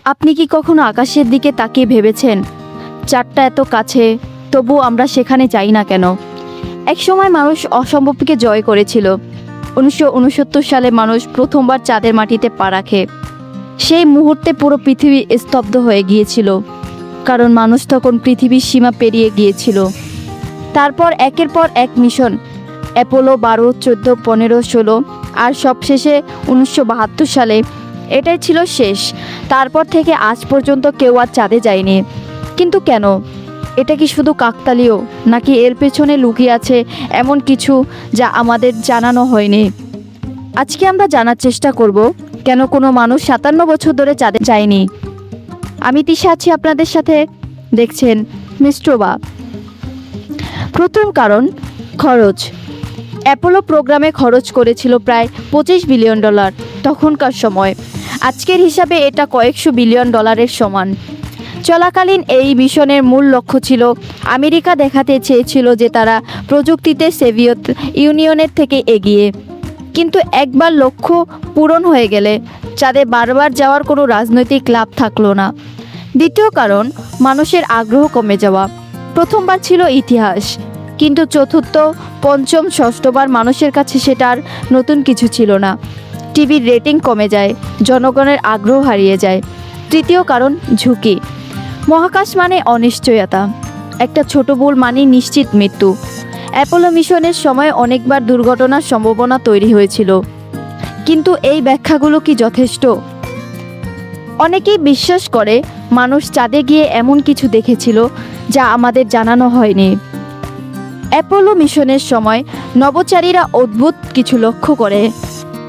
আপনি কি কখনো আকাশের দিকে তাকিয়ে ভেবেছেন, চাঁদটা এত কাছে, তবু আমরা সেখানে যাই না কেন? একসময় মানুষ অসম্ভবকে জয় করেছিল। 1969 সালে মানুষ প্রথমবার চাঁদের মাটিতে পা রাখে। সেই মুহূর্তে পুরো পৃথিবী স্তব্ধ হয়ে গিয়েছিল, কারণ মানুষ তখন পৃথিবীর সীমা পেরিয়ে গিয়েছিল। তারপর একের পর এক মিশন, অ্যাপোলো 12, 14, 15, 16 আর সবশেষে 1972 সালে এটাই ছিল শেষ। তারপর থেকে আজ পর্যন্ত কেউ আর চাঁদে যায়নি। কিন্তু কেন? এটা কি শুধু কাকতালীয়, নাকি এর পেছনে লুকিয়ে আছে এমন কিছু যা আমাদের জানানো হয়নি? আজকে আমরা জানার চেষ্টা করব কেন কোনো মানুষ 57 বছর ধরে চাঁদে যায়নি। আমি তিশা আছি আপনাদের সাথে, দেখছেন মিস্ট্রোবা। প্রথম কারণ, খরচ। অ্যাপোলো প্রোগ্রামে খরচ করেছিল প্রায় $25 বিলিয়ন তখনকার সময়। আজকের হিসাবে এটা কয়েকশো বিলিয়ন ডলারের সমান। চলাকালীন এই মিশনের মূল লক্ষ্য ছিল আমেরিকা দেখাতে চেয়েছিল যে তারা প্রযুক্তিতে সোভিয়েত ইউনিয়নের থেকে এগিয়ে। কিন্তু একবার লক্ষ্য পূরণ হয়ে গেলে চাঁদে বারবার যাওয়ার কোনো রাজনৈতিক লাভ থাকলো না। দ্বিতীয় কারণ, মানুষের আগ্রহ কমে যাওয়া। প্রথমবার ছিল ইতিহাস, কিন্তু চতুর্থ, পঞ্চম, ষষ্ঠবার মানুষের কাছে সেটা আর নতুন কিছু ছিল না। টিভির রেটিং কমে যায়, জনগণের আগ্রহ হারিয়ে যায়। তৃতীয় কারণ, ঝুঁকি। মহাকাশ মানে অনিশ্চয়তা। একটা ছোট ভুল মানে নিশ্চিত মৃত্যু। অ্যাপোলো মিশনের সময় অনেকবার দুর্ঘটনার সম্ভাবনা তৈরি হয়েছিল, কিন্তু এই ব্যাখ্যাগুলো কি যথেষ্ট? অনেকেই বিশ্বাস করে মানুষ চাঁদে গিয়ে এমন কিছু দেখেছিল যা আমাদের জানানো হয়নি। অ্যাপোলো মিশনের সময় নভোচারীরা অদ্ভুত কিছু লক্ষ্য করে।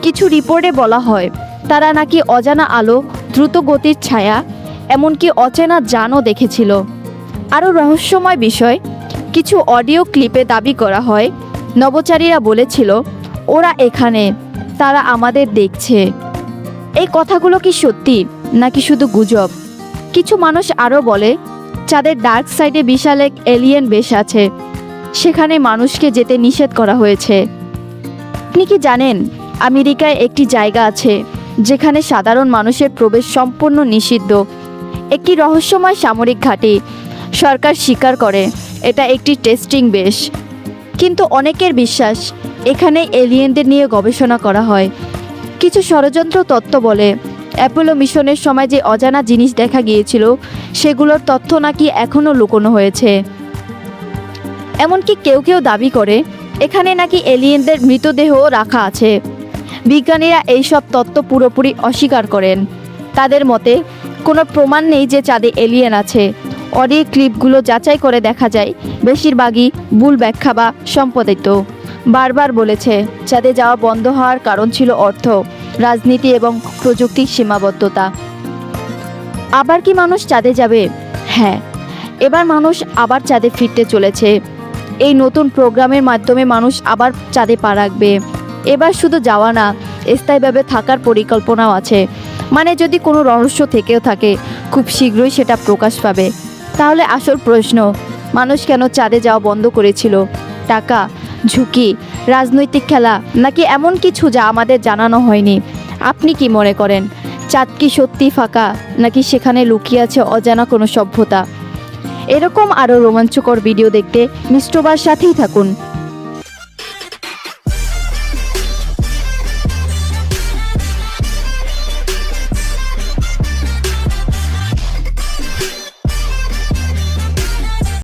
কিছু রিপোর্টে বলা হয় তারা নাকি অজানা আলো, দ্রুত গতির ছায়া, এমনকি অচেনা যানও দেখেছিল। আরও রহস্যময় বিষয়, কিছু অডিও ক্লিপে দাবি করা হয় নভোচারীরা বলেছিল ওরা এখানে, তারা আমাদের দেখছে। এই কথাগুলো কি সত্যি নাকি শুধু গুজব? কিছু মানুষ আরও বলে চাঁদের ডার্ক সাইডে বিশাল এক এলিয়েন বেশ আছে, সেখানে মানুষকে যেতে নিষেধ করা হয়েছে। আপনি কি জানেন আমেরিকায় একটি জায়গা আছে যেখানে সাধারণ মানুষের প্রবেশ সম্পূর্ণ নিষিদ্ধ? একটি রহস্যময় সামরিক ঘাঁটি। সরকার স্বীকার করে এটা একটি টেস্টিং বেস, কিন্তু অনেকের বিশ্বাস এখানে এলিয়েনদের নিয়ে গবেষণা করা হয়। কিছু ষড়যন্ত্র তত্ত্ব বলে অ্যাপোলো মিশনের সময় যে অজানা জিনিস দেখা গিয়েছিল সেগুলোর তথ্য নাকি এখনও লুকোনো হয়েছে। এমনকি কেউ কেউ দাবি করে এখানে নাকি এলিয়েনদের মৃতদেহ রাখা আছে। বিজ্ঞানীরা এইসব তত্ত্ব পুরোপুরি অস্বীকার করেন। তাদের মতে কোনো প্রমাণ নেই যে চাঁদে এলিয়েন আছে। অডিও ক্লিপগুলো যাচাই করে দেখা যায় বেশিরভাগই ভুল ব্যাখ্যা বা সম্পাদিত। বারবার বলেছে চাঁদে যাওয়া বন্ধ হওয়ার কারণ ছিল অর্থ, রাজনীতি এবং প্রযুক্তির সীমাবদ্ধতা। আবার কি মানুষ চাঁদে যাবে? হ্যাঁ, এবার মানুষ আবার চাঁদে ফিরতে চলেছে। এই নতুন প্রোগ্রামের মাধ্যমে মানুষ আবার চাঁদে পা রাখবে। এবার শুধু যাওয়া না, স্থায়ীভাবে থাকার পরিকল্পনাও আছে। মানে যদি কোনো রহস্য থেকেও থাকে, খুব শীঘ্রই সেটা প্রকাশ পাবে। তাহলে আসল প্রশ্ন, মানুষ কেন চাঁদে যাওয়া বন্ধ করেছিল? টাকা, ঝুঁকি, রাজনৈতিক খেলা, নাকি এমন কিছু যা আমাদের জানানো হয়নি? আপনি কি মনে করেন, চাঁদ কি সত্যি ফাঁকা, নাকি সেখানে লুকিয়ে আছে অজানা কোনো সভ্যতা? এরকম আরও রোমাঞ্চকর ভিডিও দেখতে মিস্ট্রোবার সাথেই থাকুন।